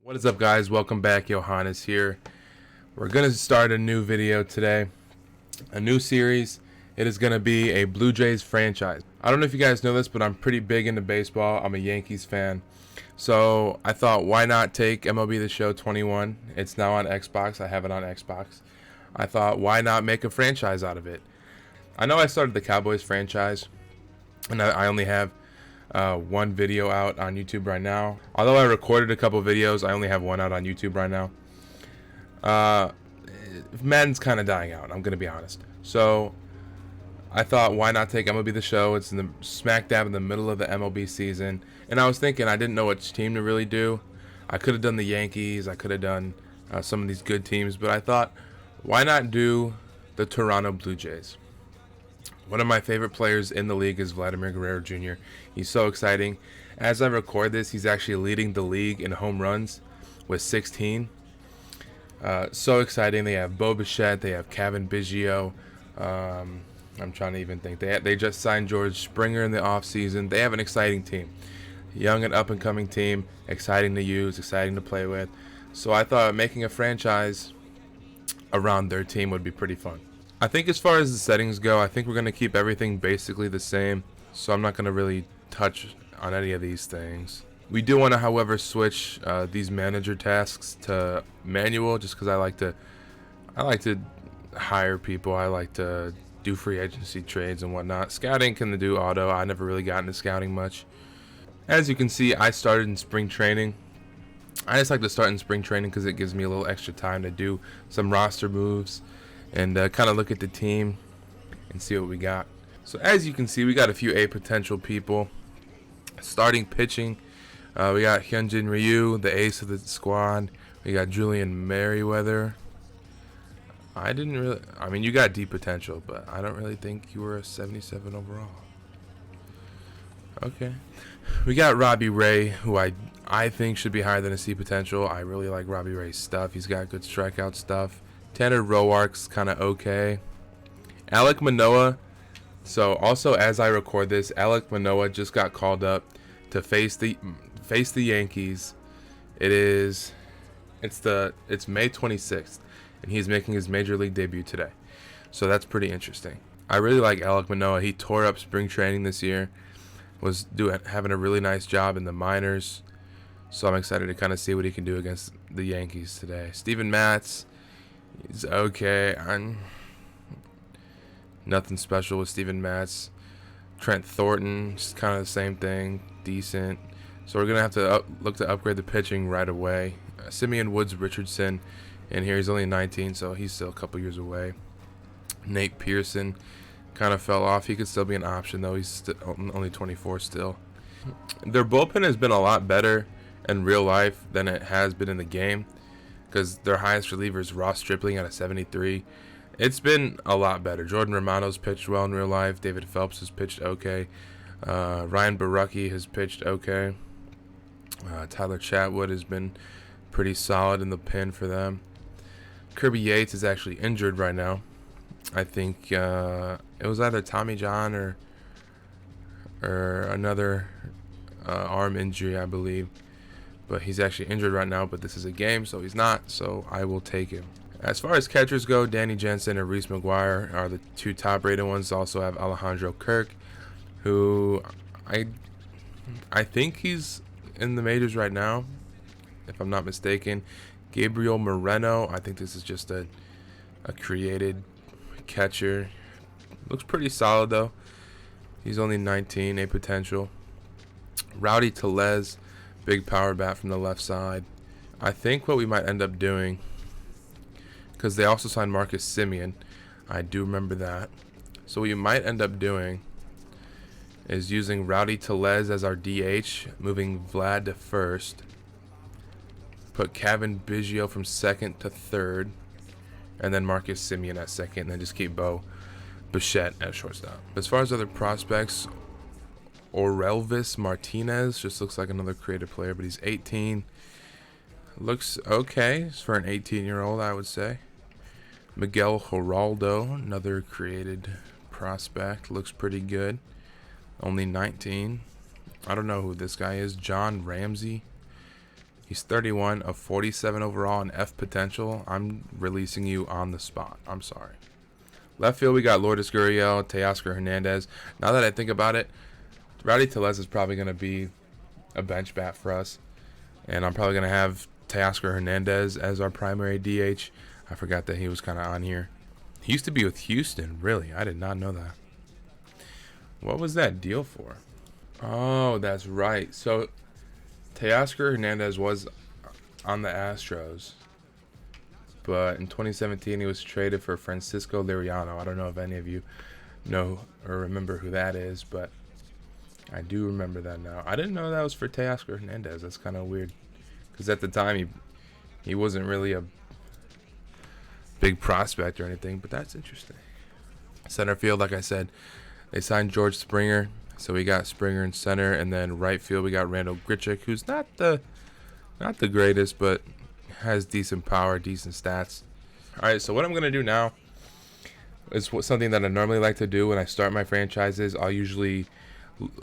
What is up, guys? Welcome back. Johannes here. We're going to start a new video today, a new series. It is going to be a Blue Jays franchise. I don't know if you guys know this, but I'm pretty big into baseball. I'm a Yankees fan. So I thought, why not take MLB The Show 21? It's now on Xbox. I have it on Xbox. I thought, why not make a franchise out of it? I know I started the Cowboys franchise, and I only have one video out on YouTube right now. Although I recorded a couple videos, I only have one out on YouTube right now. Madden's kind of dying out, I'm going to be honest. So I thought, why not take MLB The Show? It's in the smack dab in the middle of the MLB season. And I was thinking, I didn't know which team to really do. I could have done the Yankees. I could have done some of these good teams. But I thought, why not do the Toronto Blue Jays? One of my favorite players in the league is Vladimir Guerrero Jr. He's so exciting. As I record this, he's actually leading the league in home runs with 16. So exciting. They have Bo Bichette. They have Kevin Biggio. I'm trying to even think. They just signed George Springer in the offseason. They have an exciting team. Young and up-and-coming team. Exciting to use. Exciting to play with. So I thought making a franchise around their team would be pretty fun. I think as far as the settings go, I think we're going to keep everything basically the same. So I'm not going to really touch on any of these things. We do want to, however, switch these manager tasks to manual, just because I like to hire people. I like to do free agency trades and whatnot. Scouting can do auto. I never really got into scouting much. As you can see, I started in spring training. I just like to start in spring training because it gives me a little extra time to do some roster moves and kind of look at the team and see what we got. So as you can see, we got a few A potential people. Starting pitching, we got Hyunjin Ryu, the ace of the squad. We got Julian Merriweather. I mean, you got D potential, but I don't really think you were a 77 overall. Okay. We got Robbie Ray, who I think should be higher than a C potential. I really like Robbie Ray's stuff. He's got good strikeout stuff. Tanner Roark's kind of okay. Alec Manoa. So also, as I record this, Alec Manoa just got called up to face the Yankees. It's May 26th, and he's making his major league debut today. So that's pretty interesting. I really like Alec Manoa. He tore up spring training this year. Was having a really nice job in the minors. So I'm excited to kind of see what he can do against the Yankees today. Steven Matz. He's okay. Nothing special with Steven Matz. Trent Thornton, just kind of the same thing. Decent. So we're going to have to look to upgrade the pitching right away. Simeon Woods Richardson. And here he's only 19, so he's still a couple years away. Nate Pearson kind of fell off. He could still be an option, though. He's only 24 still. Their bullpen has been a lot better in real life than it has been in the game, because their highest reliever is Ross Stripling at a 73. It's been a lot better. Jordan Romano's pitched well in real life. David Phelps has pitched okay. Ryan Barucki has pitched okay. Tyler Chatwood has been pretty solid in the pen for them. Kirby Yates is actually injured right now. I think it was either Tommy John or another arm injury, I believe. But he's actually injured right now, but this is a game, so he's not, so I will take him. As far as catchers go, Danny Jensen and Reese McGuire are the two top-rated ones. Also have Alejandro Kirk, who I think he's in the majors right now, if I'm not mistaken. Gabriel Moreno, I think this is just a created catcher. Looks pretty solid, though. He's only 19, A potential. Rowdy Tellez, big power bat from the left side. I think what we might end up doing, because they also signed Marcus Simeon, I do remember that. So what you might end up doing is using Rowdy Tellez as our DH, moving Vlad to first, put Kevin Biggio from second to third, and then Marcus Simeon at second, and then just keep Bo Bichette at shortstop. As far as other prospects, Elvis Martinez just looks like another creative player, but he's 18. Looks okay for an 18-year-old, I would say. Miguel Geraldo, another created prospect, looks pretty good. Only 19. I don't know who this guy is. John Ramsey. He's 31, a 47 overall, and F potential. I'm releasing you on the spot. I'm sorry. Left field, we got Lourdes Gurriel, Teoscar Hernandez. Now that I think about it, Rowdy Tellez is probably going to be a bench bat for us. And I'm probably going to have Teoscar Hernandez as our primary DH. I forgot that he was kind of on here. He used to be with Houston, really. I did not know that. What was that deal for? Oh, that's right. So Teoscar Hernandez was on the Astros, but in 2017 he was traded for Francisco Liriano. I don't know if any of you know or remember who that is, but I do remember that now. I didn't know that was for Teoscar Hernandez. That's kind of weird, because at the time he wasn't really a big prospect or anything, but that's interesting. Center field, like I said, they signed George Springer, so we got Springer in center, and then right field we got Randall Grichuk, who's not the greatest, but has decent power, decent stats. All right, so what I'm gonna do now is something that I normally like to do when I start my franchises. I'll usually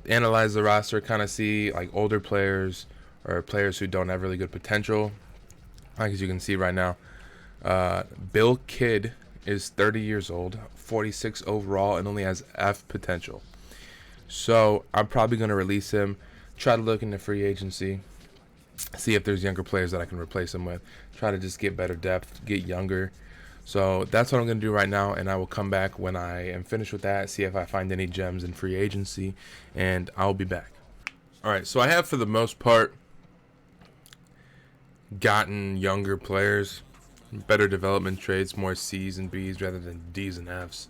analyze the roster, kind of see like older players or players who don't have really good potential. Like as you can see right now, Bill Kidd is 30 years old, 46 overall, and only has F potential. So I'm probably going to release him, try to look into free agency, see if there's younger players that I can replace him with, try to just get better depth, get younger. So that's what I'm going to do right now, and I will come back when I am finished with that, see if I find any gems in free agency, and I'll be back. All right, so I have, for the most part, gotten younger players, better development traits, more C's and B's rather than D's and F's.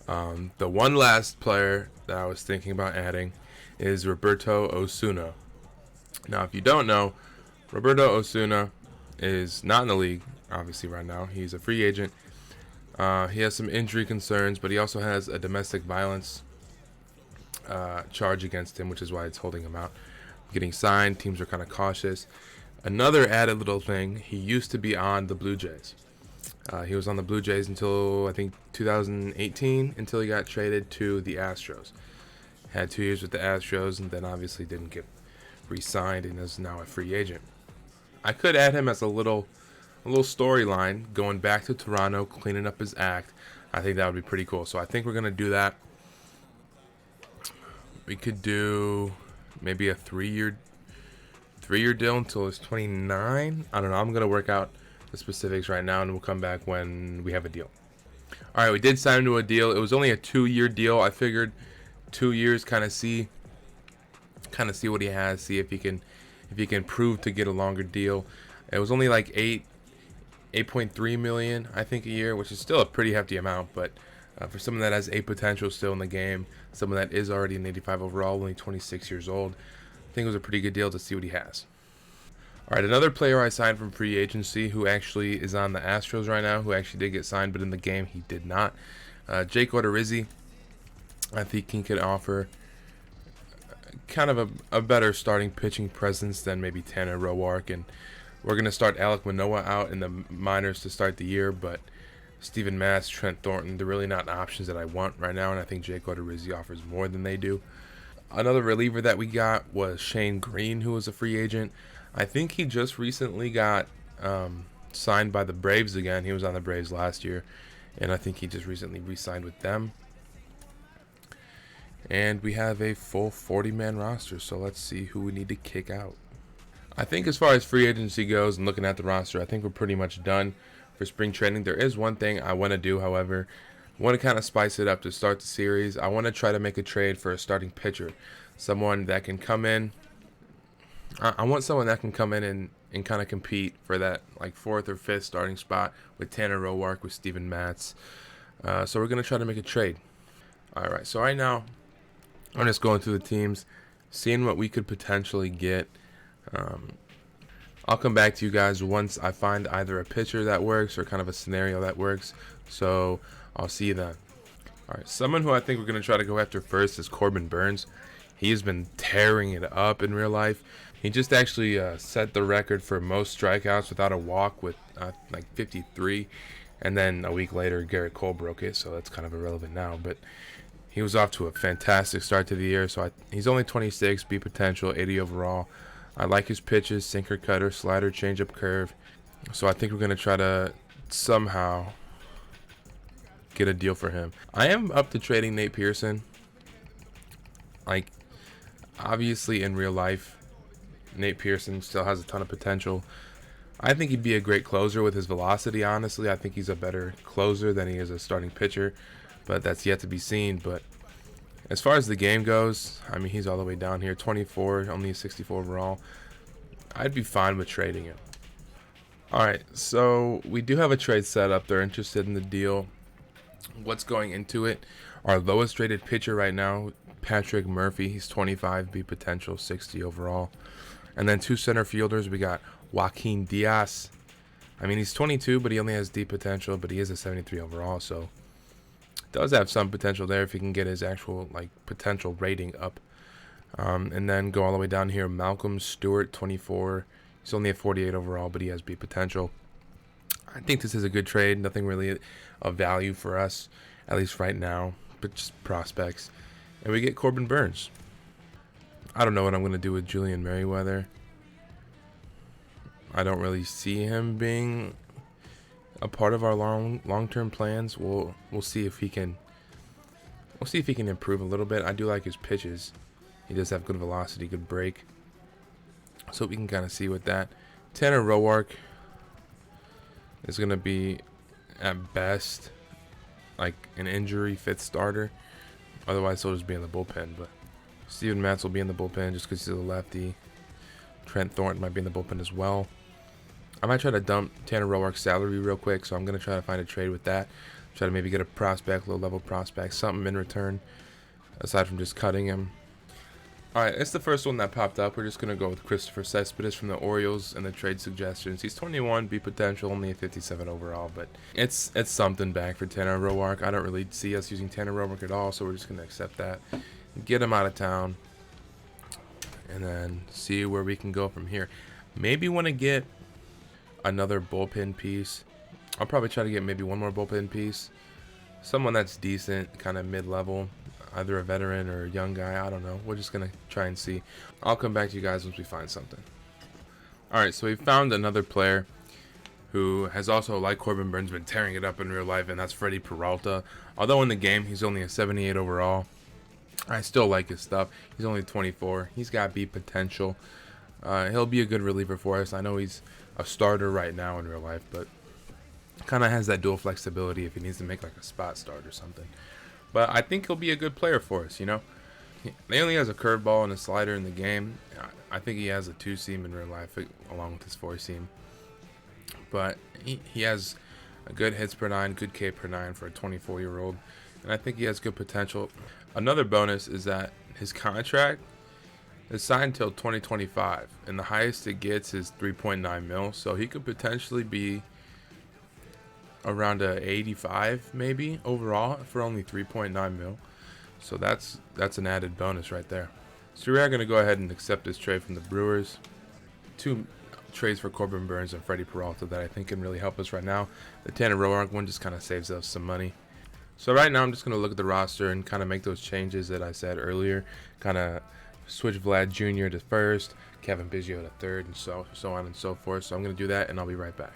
The one last player that I was thinking about adding is Roberto Osuna. Now, if you don't know, Roberto Osuna is not in the league, obviously, right now. He's a free agent. He has some injury concerns, but he also has a domestic violence charge against him, which is why it's holding him out. Getting signed, teams are kind of cautious. Another added little thing, he used to be on the Blue Jays. He was on the Blue Jays until, I think, 2018, until he got traded to the Astros. Had 2 years with the Astros, and then obviously didn't get re-signed and is now a free agent. I could add him as a little storyline, going back to Toronto, cleaning up his act. I think that would be pretty cool. So I think we're going to do that. We could do maybe a three-year deal until it's 29. I don't know. I'm going to work out the specifics right now, and we'll come back when we have a deal. All right, we did sign him to a deal. It was only a 2-year deal. I figured 2 years, kind of see what he has, see if he can prove to get a longer deal. It was only like 8.3 million, I think, a year, which is still a pretty hefty amount, but for someone that has a potential still in the game, someone that is already an 85 overall, only 26 years old, I think it was a pretty good deal to see what he has. All right, another player I signed from free agency who actually is on the Astros right now, who actually did get signed, but in the game he did not. Jake Odorizzi, I think he could offer kind of a better starting pitching presence than maybe Tanner Roark, and we're going to start Alec Manoa out in the minors to start the year, but Steven Matz, Trent Thornton, they're really not options that I want right now, and I think Jake Odorizzi offers more than they do. Another reliever that we got was Shane Green, who was a free agent. I think he just recently got signed by the Braves again. He was on the Braves last year, and I think he just recently re-signed with them. And we have a full 40-man roster, so let's see who we need to kick out. I think as far as free agency goes and looking at the roster, I think we're pretty much done for spring training. There is one thing I want to do, however. I want to kind of spice it up to start the series. I want to try to make a trade for a starting pitcher, someone that can come in. I want someone that can come in and kind of compete for that like 4th or 5th starting spot with Tanner Roark, with Steven Matz. So we're going to try to make a trade. All right, so right now I'm just going through the teams, seeing what we could potentially get. I'll come back to you guys once I find either a pitcher that works or kind of a scenario that works. So I'll see you then. All right, someone who I think we're going to try to go after first is Corbin Burns. He has been tearing it up in real life. He just actually set the record for most strikeouts without a walk with like 53. And then a week later, Garrett Cole broke it, so that's kind of irrelevant now. But he was off to a fantastic start to the year. So he's only 26, B potential, 80 overall. I like his pitches, sinker, cutter, slider, changeup, curve. So I think we're going to try to somehow get a deal for him. I am up to trading Nate Pearson. Like, obviously in real life, Nate Pearson still has a ton of potential. I think he'd be a great closer with his velocity, honestly. I think he's a better closer than he is a starting pitcher, but that's yet to be seen. But as far as the game goes, I mean, he's all the way down here, 24, only 64 overall. I'd be fine with trading him. All right, so we do have a trade set up. They're interested in the deal. What's going into it? Our lowest rated pitcher right now, Patrick Murphy. He's 25, B potential, 60 overall. And then 2 center fielders. We got Joaquin Diaz. I mean, he's 22, but he only has D potential, but he is a 73 overall, so does have some potential there if he can get his actual potential rating up. And then go all the way down here, Malcolm Stewart, 24. He's only at 48 overall, but he has B potential. I think this is a good trade. Nothing really of value for us, at least right now, but just prospects. And we get Corbin Burns. I don't know what I'm going to do with Julian Merriweather. I don't really see him being a part of our long-term plans. We'll see if he can. We'll see if he can improve a little bit. I do like his pitches. He does have good velocity, good break. So we can kind of see with that. Tanner Roark is going to be, at best, like an injury fit starter. Otherwise, he'll just be in the bullpen. But Steven Matz will be in the bullpen just because he's a lefty. Trent Thornton might be in the bullpen as well. I might try to dump Tanner Roark's salary real quick, so I'm going to try to find a trade with that. Try to maybe get a prospect, low-level prospect, something in return, aside from just cutting him. Alright, it's the first one that popped up. We're just going to go with Christopher Cespedes from the Orioles and the trade suggestions. He's 21, B potential, only a 57 overall, but it's something back for Tanner Roark. I don't really see us using Tanner Roark at all, so we're just going to accept that. Get him out of town, and then see where we can go from here. Maybe want to get another bullpen piece. I'll probably try to get maybe one more bullpen piece. Someone that's decent, kind of mid-level. Either a veteran or a young guy. I don't know. We're just going to try and see. I'll come back to you guys once we find something. Alright, so we found another player who has also, like Corbin Burns, been tearing it up in real life, and that's Freddie Peralta. Although in the game, he's only a 78 overall. I still like his stuff. He's only 24. He's got B potential. He'll be a good reliever for us. I know he's a starter right now in real life, but kind of has that dual flexibility if he needs to make like a spot start or something. But I think he'll be a good player for us, you know. He only has a curveball and a slider in the game. I think he has a 2-seam in real life along with his 4-seam. But he has a good hits per 9, good K per 9 for a 24-year-old. And I think he has good potential. Another bonus is that his contract is signed till 2025. And the highest it gets is 3.9 mil. So he could potentially be around a 85 maybe overall for only 3.9 mil. So that's an added bonus right there. So we are going to go ahead and accept this trade from the Brewers. 2 trades for Corbin Burns and Freddie Peralta that I think can really help us right now. The Tanner Roark one just kind of saves us some money. So right now I'm just going to look at the roster and kind of make those changes that I said earlier. Kind of switch Vlad Jr. to first, Kevin Biggio to third, and so on and so forth. So I'm going to do that and I'll be right back.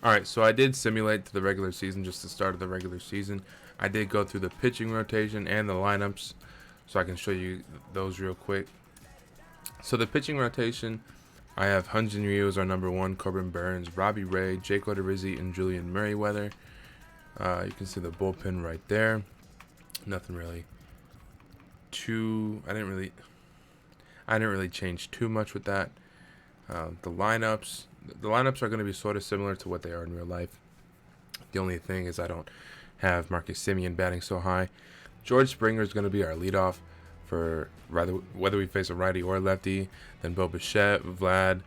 Alright, so I did simulate to the regular season, just the start of the regular season. I did go through the pitching rotation and the lineups, so I can show you those real quick. So the pitching rotation, I have Hyun-Jin Ryu as our number 1, Corbin Burns, Robbie Ray, Jake Odorizzi, and Julian Merriweather. You can see the bullpen right there. Nothing really I didn't really change too much with that. The lineups are going to be sort of similar to what they are in real life. The only thing is I don't have Marcus Simeon batting so high. George Springer is going to be our leadoff for whether we face a righty or lefty. Then Bo Bichette, Vlad,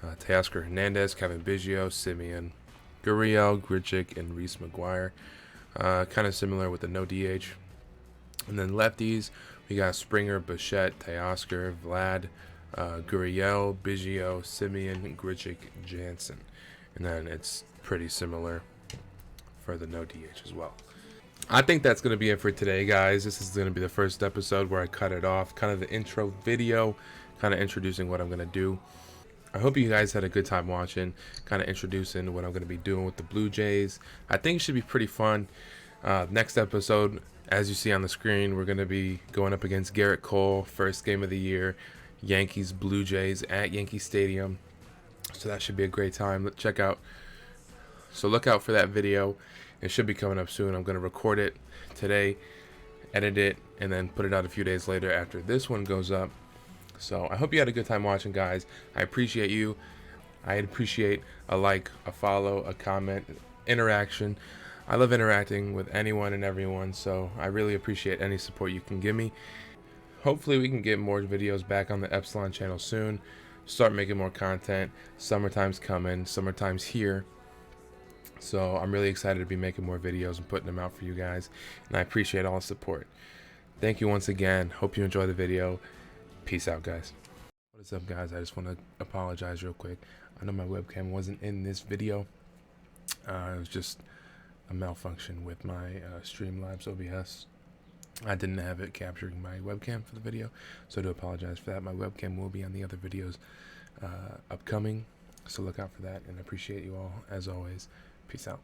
Teoscar Hernandez, Kevin Biggio, Simeon, Gurriel, Grichuk, and Reese McGuire. Kind of similar with the no DH. And then lefties, we got Springer, Bichette, Teoscar, Vlad, Gurriel, Biggio, Simeon, Grichuk, Jansen. And then it's pretty similar for the no DH as well. I think that's going to be it for today, guys. This is going to be the first episode where I cut it off. Kind of the intro video. kind of introducing what I'm going to do. I hope you guys had a good time watching, kind of introducing what I'm going to be doing with the Blue Jays. I think it should be pretty fun. Next episode, as you see on the screen, we're going to be going up against Garrett Cole, first game of the year, Yankees Blue Jays at Yankee Stadium. So that should be a great time. So look out for that video. It should be coming up soon. I'm going to record it today, edit it, and then put it out a few days later after this one goes up. So I hope you had a good time watching, guys. I appreciate you. I appreciate a like, a follow, a comment, interaction. I love interacting with anyone and everyone, so I really appreciate any support you can give me. Hopefully we can get more videos back on the Epsilon channel soon. Start making more content. Summertime's coming. Summertime's here. So I'm really excited to be making more videos and putting them out for you guys. And I appreciate all the support. Thank you once again. Hope you enjoy the video. Peace out, guys. What is up, guys? I just want to apologize real quick. I know my webcam wasn't in this video. It was just a malfunction with my Streamlabs OBS. I didn't have it capturing my webcam for the video, so I do apologize for that. My webcam will be on the other videos upcoming, so look out for that, and I appreciate you all as always. Peace out.